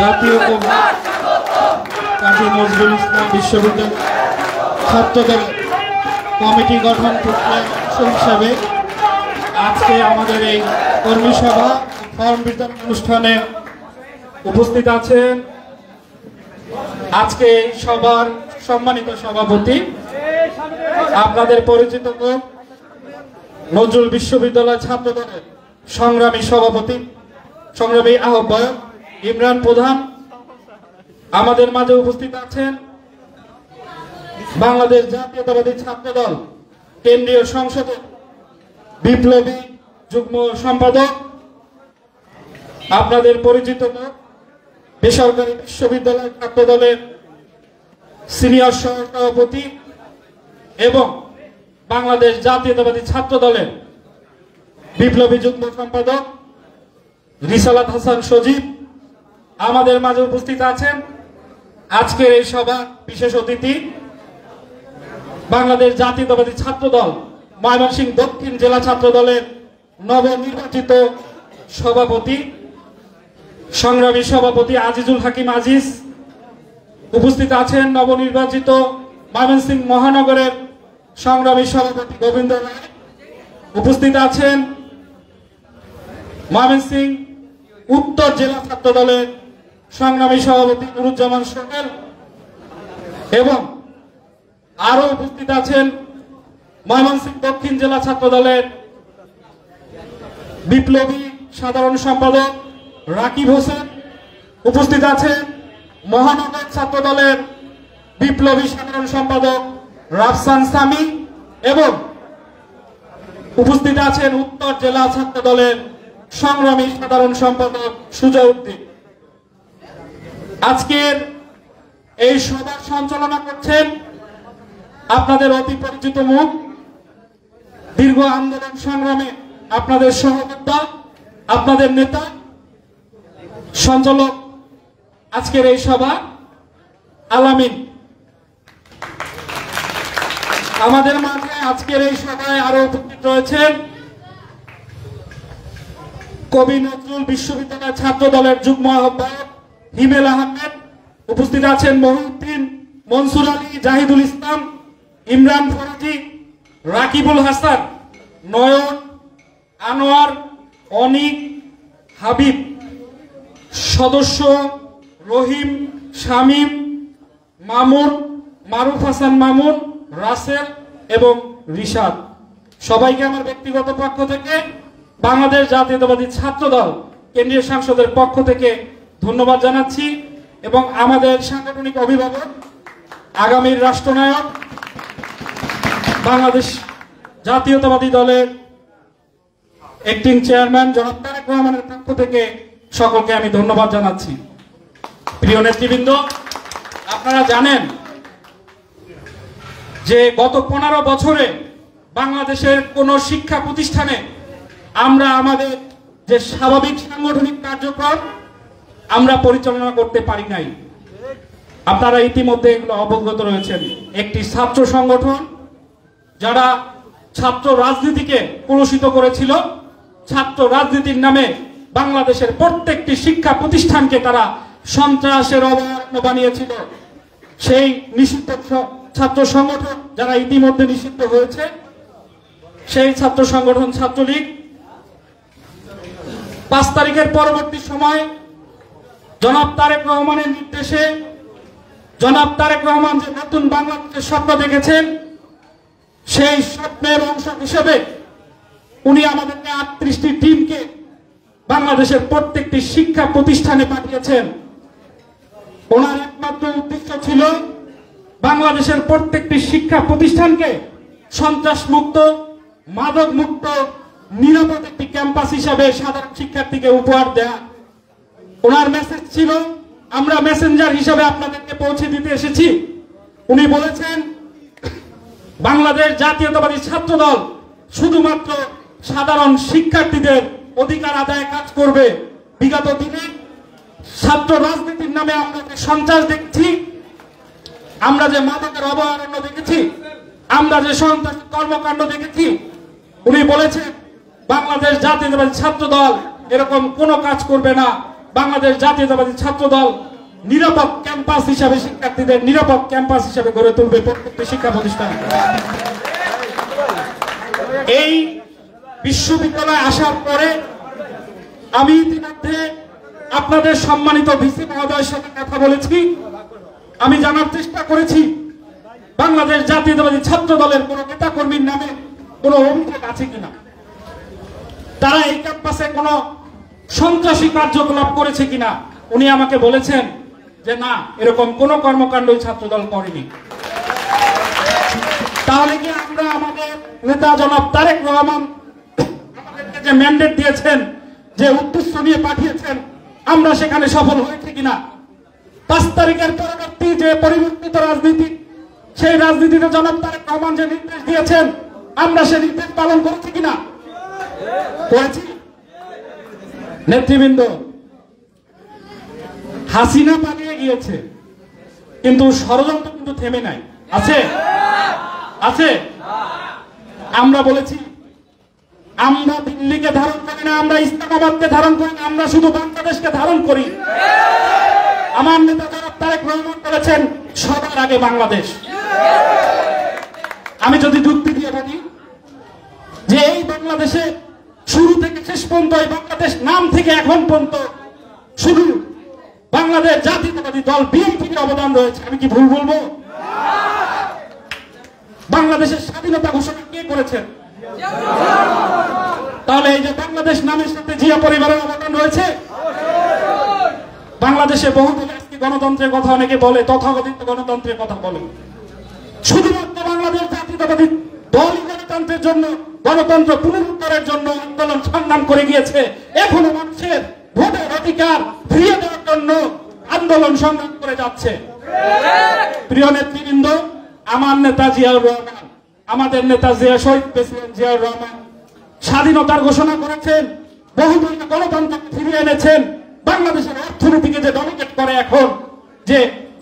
জাতীয় কাজী নজরুল ইসলাম বিশ্ববিদ্যালয় ছাত্রদল কমিটি গঠন প্রক্রিয়া হিসাবে আজকে আমাদের এই কর্মী সভা ফর্ম বিতরণ অনুষ্ঠানে উপস্থিত আছেন আজকে এই সভার সম্মানিত সভাপতি আপনাদের পরিচিত নজরুল বিশ্ববিদ্যালয় ছাত্রদলের সংগ্রামী সভাপতি সংগ্রামী আহ্বায়ক ইমরান প্রধান। আমাদের মাঝে উপস্থিত আছেন বাংলাদেশ জাতীয়তাবাদী ছাত্রদল কেন্দ্রীয় সংসদের বিপ্লবী যুগ্ম সম্পাদক আপনাদের পরিচিত বেসরকারি বিশ্ববিদ্যালয় ছাত্রদলের সিনিয়র সভাপতি এবং বাংলাদেশ জাতীয়তাবাদী ছাত্রদলের বিপ্লবী যুগ্ম সম্পাদক রিসালাত হাসান সজীব। আমাদের মাঝে উপস্থিত আছেন আজকের এই সভা বিশেষ অতিথি বাংলাদেশ জাতীয়তাবাদী ছাত্রদল ময়মনসিংহ দক্ষিণ জেলা ছাত্রদলের নবনির্বাচিত সভাপতি সংগ্রামী সভাপতি আজিজুল হাকিম আজিজ। উপস্থিত আছেন নবনির্বাচিত ময়মনসিংহ মহানগরের সংগ্রামী সভাপতি গোবিন্দ রায়। উপস্থিত আছেন ময়মনসিংহ উত্তর জেলা ছাত্রদলের সংগ্রামী সভাপতি নুরুজ্জামান সোহেল এবং আরো উপস্থিত আছেন ময়মনসিংহ দক্ষিণ জেলা ছাত্রদলের বিপ্লবী সাধারণ সম্পাদক রাকিব হোসেন। উপস্থিত আছেন মহানগর ছাত্রদলের বিপ্লবী সাধারণ সম্পাদক রাফসান সামি এবং উপস্থিত আছেন উত্তর জেলা ছাত্রদলের সংগ্রামী সাধারণ সম্পাদক সুজয় উদ্দিন। আজকের এই সভার সঞ্চালনা করছেন আপনাদের অতি পরিচিত মুখ, দীর্ঘ আন্দোলন সংগ্রামে আপনাদের সহযোদ্ধা, আপনাদের নেতা, সঞ্চালক আজকের এই সভা আলামিন। আমাদের মাঝে আজকের এই সভায় আরো উপস্থিত রয়েছেন কবি নজরুল বিশ্ববিদ্যালয় ছাত্র দলের যুগ্ম আহ্বায়ক হিমেল আহমেদ। উপস্থিত আছেন মহিউদ্দিন, মনসুর আলী, জাহিদুল ইসলাম, ইমরান ফরাজি, রাকিবুল হাসান, নয়ন, আনোয়ার, অনিক, হাবিব, সদস্য রহিম, শামীম, মামুন, মারুফ হাসান মামুন, রাসেল এবং রিশাদ। সবাইকে আমার ব্যক্তিগত পক্ষ থেকে বাংলাদেশ জাতীয়তাবাদী ছাত্রদল কেন্দ্রীয় সংসদের পক্ষ থেকে ধন্যবাদ জানাচ্ছি এবং আমাদের সাংগঠনিক অভিভাবক আগামীর রাষ্ট্রনায়ক বাংলাদেশ জাতীয়তাবাদী দলের অ্যাক্টিং চেয়ারম্যান জনাব তারেক রহমানের পক্ষ থেকে সকলকে আমি ধন্যবাদ জানাচ্ছি। প্রিয় নেতৃবৃন্দ, আপনারা জানেন যে গত 15 বছরে বাংলাদেশের কোন শিক্ষা প্রতিষ্ঠানে আমরা আমাদের যে স্বাভাবিক সাংগঠনিক কার্যক্রম আমরা পরিচালনা করতে পারি নাই। আপনারা ইতিমধ্যে এগুলো অবগত রয়েছেন। একটি ছাত্র সংগঠন যারা ছাত্র রাজনীতিকে কলুষিত করেছিল, ছাত্র রাজনীতির নামে বাংলাদেশের প্রত্যেকটি শিক্ষা প্রতিষ্ঠানকে তারা সন্ত্রাসের অভয়ারণ্য বানিয়েছিল। সেই নিষিদ্ধ ছাত্র সংগঠন যারা ইতিমধ্যে নিষিদ্ধ হয়েছে, সেই ছাত্র সংগঠন ছাত্রলীগ 5 তারিখের পরবর্তী সময় জনাব তারেক রহমানের নির্দেশে জনাব তারেক রহমান যে নতুন বাংলাদেশের স্বপ্ন দেখেছেন, সেই স্বপ্নের অংশ হিসেবে উনি আমাদেরকে 38টি টিমকে বাংলাদেশের প্রত্যেকটি শিক্ষা প্রতিষ্ঠানে পাঠিয়েছেন। ওনার একমাত্র উদ্দেশ্য ছিল বাংলাদেশের প্রত্যেকটি শিক্ষা প্রতিষ্ঠানকে সন্ত্রাস মুক্ত, মাদক মুক্ত, নিরাপদ একটি ক্যাম্পাস হিসাবে সাধারণ শিক্ষার্থীকে উপহার দেয়া। ওনার মেসেজ ছিল, আমরা মেসেঞ্জার হিসাবে আপনাদেরকে পৌঁছে দিতে এসেছি। উনি বলেছেন বাংলাদেশ জাতীয়তাবাদী ছাত্রদল শুধুমাত্র সাধারণ শিক্ষার্থীদের অধিকার আদায়ে কাজ করবে। বিগত দিনে ছাত্র রাজনীতির নামে আমরা যে সন্ত্রাস দেখছি, আমরা যে মাদকের অভয়ারণ্য দেখেছি, আমরা যে সন্ত্রাসী কর্মকাণ্ড দেখেছি, উনি বলেছেন বাংলাদেশ জাতীয়তাবাদী ছাত্র দল এরকম কোনো কাজ করবে না। বাংলাদেশ জাতীয়তাবাদী ছাত্র দল নিরাপদ ক্যাম্পাস হিসাবে শিক্ষার্থীদের নিরাপদ ক্যাম্পাস হিসাবে গড়ে তুলবে প্রত্যেকটি শিক্ষা প্রতিষ্ঠান। এই বিশ্ববিদ্যালয়ে আসার পরে আমি ইতিমধ্যে আপনাদের সম্মানিত ভিসি মহোদয়ের সাথে কথা বলেছি। আমি জানার চেষ্টা করেছি বাংলাদেশ জাতীয়তাবাদী ছাত্র দলের কোন নেতা কর্মীর নামে কোন অভিযোগ আছে কিনা, তারা এই ক্যাম্পাসে কোন সন্ত্রাসী কার্যকলাপ করেছে কিনা। উনি আমাকে বলেছেন যে না, এরকম কোন কর্মকাণ্ড ছাত্র দল করেনি। তাহলে কি আমরা আমাদের নেতা জনাব তারেক রহমান আমাদেরকে যে ম্যান্ডেট দিয়েছেন, যে উদ্দেশ্য নিয়ে পাঠিয়েছেন, আমরা সেখানে সফল হয়েছে কিনা? 5 তারিখের পরবর্তী যে পরিবর্তিত রাজনীতি, সেই রাজনীতিতে জনাব তারেক রহমান যে নির্দেশ দিয়েছেন, আমরা সেই নির্দেশ পালন করেছি কিনা? করেছি। নেতৃবৃন্দ, হাসিনা পালিয়ে গিয়েছে কিন্তু ষড়যন্ত্র কিন্তু থেমে নাই, আছে আছে। আমরা বলেছি আমরা দিল্লিকে ধারণ করি না, আমরা ইসলামাবাদকে ধারণ করি না, আমরা শুধু বাংলাদেশকে ধারণ করি। আমার নেতা জনাব তারেক রহমান বলেছেন সবার আগে বাংলাদেশ। আমি যদি যুক্তি দিয়ে বলি যে এই বাংলাদেশে শুরু থেকে শেষ পর্যন্ত, এই বাংলাদেশ নাম থেকে এখন পর্যন্ত শুধু বাংলাদেশ জাতীয়তাবাদী দল বিএনপির অবদান রয়েছে, আমি কি ভুল বলবো? বাংলাদেশের স্বাধীনতা ঘোষণা কে করেছেন? তাহলে এই যে বাংলাদেশ নামের সাথে জিয়া পরিবারের অবদান রয়েছে। বাংলাদেশে বহুদলীয় গণতন্ত্রের কথা অনেকে বলে, তথাকথিত গণতন্ত্রের কথা বলে। শুধুমাত্র বাংলাদেশ জাতীয়তাবাদী দল গণতন্ত্রের জন্য, গণতন্ত্র পুনরুদ্ধারের জন্য আন্দোলন সংগ্রাম করে গিয়েছে। এখনো মানুষের ভোটের অধিকার ফিরিয়ে দেওয়ার জন্য আন্দোলন সংগ্রাম করে যাচ্ছে। প্রিয় নেতৃবৃন্দ, আমার নেতা জিয়াউর রহমান, আমাদের নেতা শহীদ প্রেসিডেন্ট জিয়াউর রহমান স্বাধীনতার ঘোষণা করেছেন, বহুদলীয় গণতন্ত্র ফিরিয়ে এনেছেন। বাংলাদেশের অর্থনীতিকে যে ডমিনেট করে এখন, যে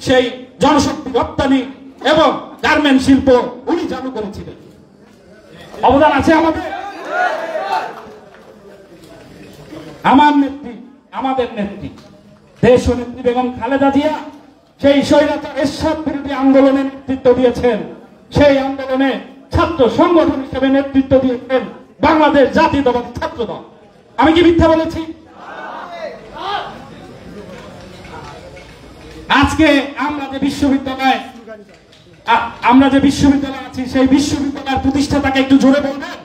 সেই জনশক্তি রপ্তানি এবং গার্মেন্ট শিল্প উনি চালু করেছিলেন। অবদান আছে আমাদের। আমার নেত্রী, আমাদের নেত্রী, দেশ নেত্রী বেগম খালেদা জিয়া সেই স্বৈরাচার এরশাদ বিরোধী আন্দোলনে নেতৃত্ব দিয়েছেন। সেই আন্দোলনে ছাত্র সংগঠন হিসেবে নেতৃত্ব দিয়েছেন বাংলাদেশ জাতীয়তাবাদী ছাত্র দল। আমি কি মিথ্যা বলেছি? আজকে আমরা যে বিশ্ববিদ্যালয় আছি, সেই বিশ্ববিদ্যালয়ের প্রতিষ্ঠাতাকে একটু জোরে বলবেন।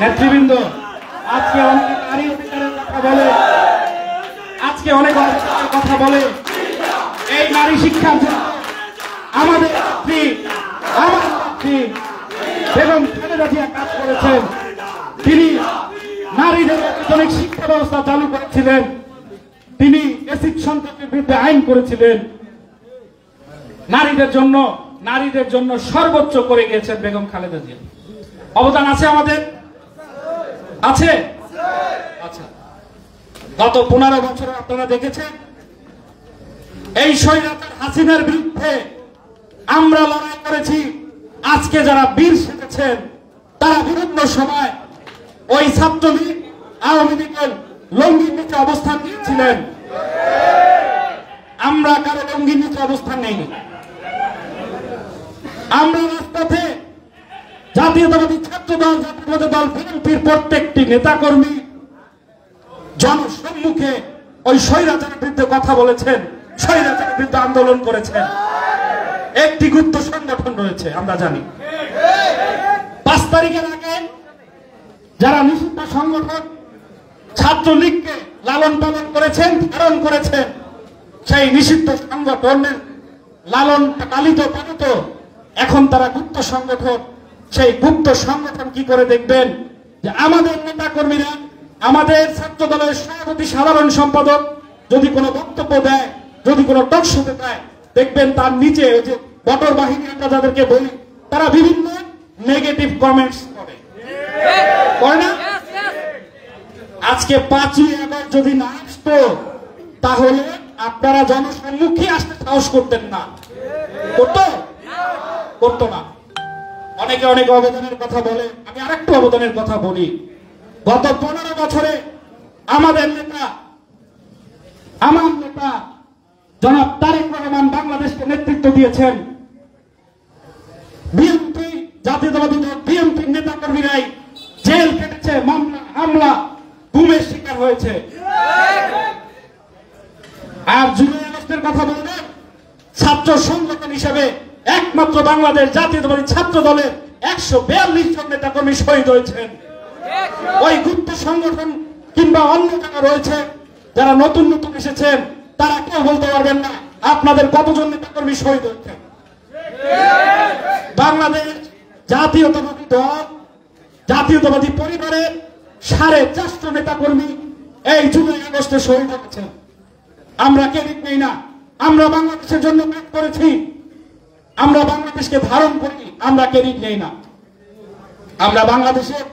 নেতৃবৃন্দ, আজকে অনেক নারী অধিকারের কথা বলে, আজকে অনেক অধিকারের কথা বলে। এই নারী শিক্ষার জন্য আমাদের নেত্রী বেগম খালেদা জিয়া কাজ করেছেন। তিনি নারীদের অনেক শিক্ষা ব্যবস্থা চালু করেছিলেন, তিনি এসিড সন্ত্রাসের বিরুদ্ধে আইন করেছিলেন। নারীদের জন্য সর্বোচ্চ করে গিয়েছেন বেগম খালেদা জিয়া। অবদান আছে আমাদের, আছে। আচ্ছা, গত 15 বছরে আপনারা দেখেছেন এই স্বৈরাচার হাসিনার বিরুদ্ধে আমরা লড়াই করেছি। আজকে যারা বীর সেজেছেন তারা বিভিন্ন সময় ওই ছাত্রলীগ, আওয়ামী লীগের লঙ্গির নিচে অবস্থান নিয়েছিলেন। আমরা কারো লঙ্গির নিচে অবস্থান নেইনি। আমরা রাজপথে জাতীয়তাবাদী ছাত্র দল, জাতীয়তাবাদী দল বিএনপির প্রত্যেকটি নেতাকর্মী জনসম্মুখে ওই স্বৈরাচারের বিরুদ্ধে কথা বলেছেন, স্বৈরাচারের বিরুদ্ধে আন্দোলন করেছেন। একটি গুপ্ত সংগঠন রয়েছে, আমরা জানি। 5 তারিখের আগে যারা নিষিদ্ধ সংগঠন ছাত্রলীগকে লালন পালন করেছেন, ধারণ করেছেন, সেই নিষিদ্ধ সংগঠনের লালন পালিত পালিত এখন তারা গুপ্ত সংগঠন। সেই গুপ্ত সংগঠন কি করে দেখবেন যে আমাদের নেতা কর্মীরা, আমাদের ছাত্র দলের সভাপতি, সাধারণ সম্পাদক যদি কোনো বক্তব্য দেয়, যদি কোনো টকশোতে দেয়, দেখবেন তার নিচে ওই যে বটর বাহিনী আমরা যাদেরকে বলি, তারা বিভিন্ন নেগেটিভ কমেন্টস করে। আজকে 5ই আগস্ট যদি না আসতো তাহলে আপনারা জনসম্মুখে আসতে সাহস করতেন না, করতো না। অনেকে অনেক অবদানের কথা বলে, আমি আরেকটু অবদানের কথা বলি। গত 15 বছরে আমাদের নেতা, আমার নেতা জনাব তারেক রহমান বাংলাদেশকে নেতৃত্ব দিয়েছেন। বিএনপি, জাতীয়তাবাদী দল বিএনপির নেতা কর্মীরাই জেল কেটেছে, মামলা হামলা গুমের শিকার হয়েছে। আর জুলাই আগস্টের কথা বলবেন, ছাত্র সংগঠন হিসেবে একমাত্র বাংলাদেশ জাতীয়তাবাদী ছাত্র দলের 142 জন নেতা কর্মী শহীদ হয়েছেন। ওই গুপ্ত সংগঠন কিংবা অন্য যারা রয়েছে, যারা নতুন নতুন এসেছেন, তারা কেউ বলতে পারবেন না আপনাদের কতজন নেতা কর্মী শহীদ হয়েছেন। বাংলাদেশ জাতীয়তাবাদী দল, জাতীয়তাবাদী পরিবারের 450 নেতা কর্মী এই জুলাই আগস্টে শহীদ হয়েছেন। আমরা ক্রেডিট নেই না, আমরা বাংলাদেশের জন্য কাজ করেছি, আমরা বাংলাদেশকে ধারণ করি, আমরা ক্রেডিট নেই না। আমরা বাংলাদেশের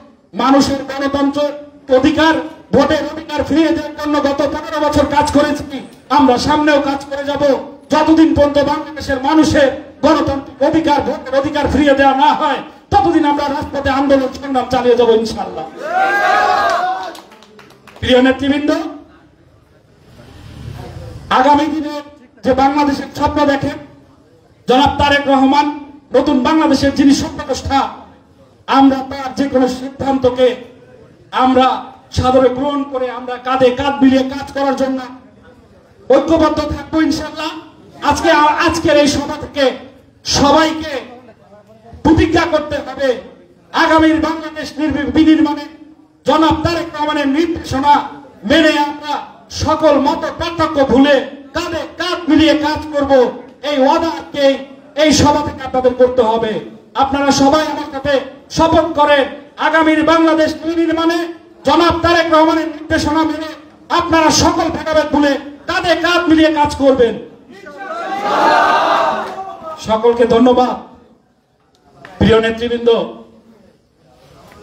মানুষের গণতন্ত্র অধিকার, ভোটের অধিকার ফিরিয়ে দেওয়ার জন্য গত 15 বছর কাজ করেছি, আমরা সামনেও কাজ করে যাব। যতদিন পর্যন্ত বাংলাদেশের মানুষের গণতান্ত্রিক অধিকার, ভোটের অধিকার ফিরিয়ে দেওয়া না হয়, ততদিন আমরা রাজপথে আন্দোলন সংগ্রাম চালিয়ে যাব ইনশাআল্লাহ। প্রিয় নেতৃবৃন্দ, আগামী দিনে যে বাংলাদেশের স্বপ্ন দেখেন জনাব তারেক রহমান, নতুন বাংলাদেশের যিনি স্বপ্নদ্রষ্টা, আমরা তার যে কোনো সিদ্ধান্তকে আমরা সাদরে গ্রহণ করে আমরা কাঁধে কাঁধ মিলিয়ে কাজ করার জন্য ঐক্যবদ্ধ থাকবো ইনশাআল্লাহ। আজকের এই সভা থেকে সবাইকে প্রতিজ্ঞা করতে হবে, আগামীর বাংলাদেশ বিনির্মাণে জনাব তারেক রহমানের নির্দেশনা মেনে আমরা সকল মত পার্থক্য ভুলে কাঁধে কাঁধ মিলিয়ে কাজ করব। এই ওয়াদাকে এই সভা থেকে আপনাদের করতে হবে। আপনারা সবাই আমার সাথে শপথ করেন, আগামীর বাংলাদেশ নির্মাণে জনাব তারেক রহমানের নির্দেশনা মেনে আপনারা সকল ভেদাভেদ ভুলে কাঁধে কাঁধ মিলিয়ে কাজ করবেন। সকলকে ধন্যবাদ। প্রিয় নেতৃবৃন্দ,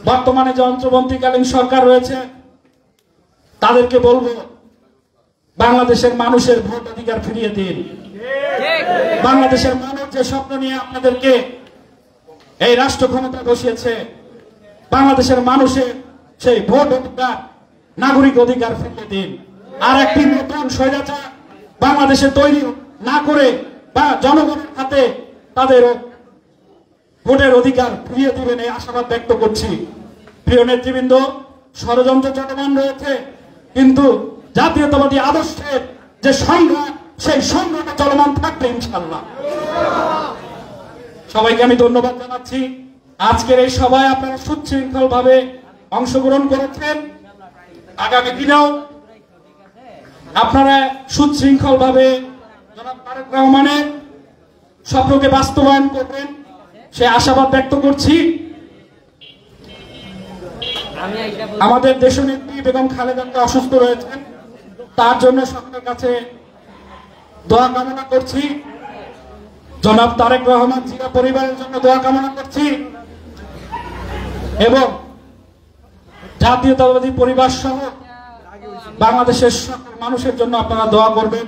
বর্তমানে যে অন্তর্বর্তীকালীন সরকার রয়েছে তাদেরকে বলবো, বাংলাদেশের মানুষের ভোট অধিকার ফিরিয়ে দিন। বাংলাদেশের মানুষ যে স্বপ্ন নিয়ে আপনাদেরকে এই রাষ্ট্র ক্ষমতা বসিয়েছে, বাংলাদেশের মানুষের সেই ভোট অধিকার, নাগরিক অধিকার ফিরিয়ে দিন। আর একটি নতুন স্বৈরাচার বাংলাদেশে তৈরি না করে বা জনগণের হাতে তাদের ভোটের অধিকার ফিরিয়ে দিবেন, এই আশাবাদ ব্যক্ত করছি। প্রিয় নেতৃবৃন্দ, ষড়যন্ত্র চলমান রয়েছে, কিন্তু জাতীয়তাবাদী আদর্শের যে সংগ্রাম, সেই সংগ্রামে চলমান থাকবে ইনশাআল্লাহ। সবাইকে আমি ধন্যবাদ জানাচ্ছি। আজকের এই সভায় আপনারা সুশৃঙ্খল ভাবে অংশগ্রহণ করেছেন। আগামী দিনেও আপনারা সুশৃঙ্খল ভাবে জনাব তারেক রহমানের স্বপ্নকে বাস্তবায়ন করবেন, সে আশাবাদ ব্যক্ত করছি। আমাদের দেশনেত্রী বেগম খালেদা জিয়া অসুস্থ রয়েছেন, তার জন্য সকলের কাছে দোয়া কামনা করছি। জনাব তারেক রহমান জিয়া পরিবারের জন্য দোয়া কামনা করছি এবং জাতীয়তাবাদী পরিবার সহ বাংলাদেশের সকল মানুষের জন্য আপনারা দোয়া করবেন।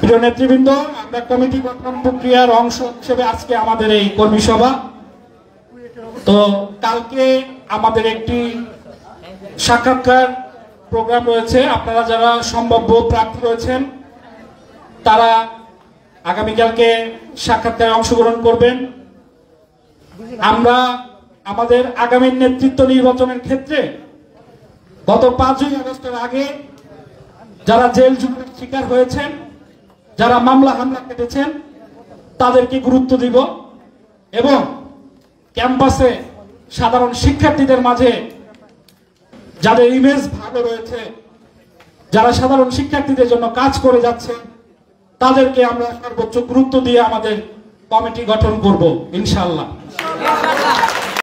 প্রিয় নেতৃবৃন্দ, আমরা কমিটি গঠন প্রক্রিয়ার অংশ হিসেবে আজকে আমাদের এই কর্মী সভা, তো কালকে আমাদের একটি সাক্ষাৎকার প্রোগ্রাম রয়েছে। আপনারা যারা সম্ভাব্য প্রার্থী রয়েছেন তারা আগামীকালকে সাক্ষাৎকারে অংশগ্রহণ করবেন। আমরা আমাদের আগামী নেতৃত্ব নির্বাচনের ক্ষেত্রে গত 5ই আগস্টের আগে যারা জেল জুলুমের শিকার হয়েছেন, যারা মামলা হামলা কেটেছেন, তাদেরকে গুরুত্ব দিব এবং ক্যাম্পাসে সাধারণ শিক্ষার্থীদের মাঝে যাদের ইমেজ ভালো রয়েছে, যারা সাধারণ শিক্ষার্থীদের জন্য কাজ করে যাচ্ছে, তাদেরকে আমরা সর্বোচ্চ গুরুত্ব দিয়ে আমাদের কমিটি গঠন করব ইনশাআল্লাহ।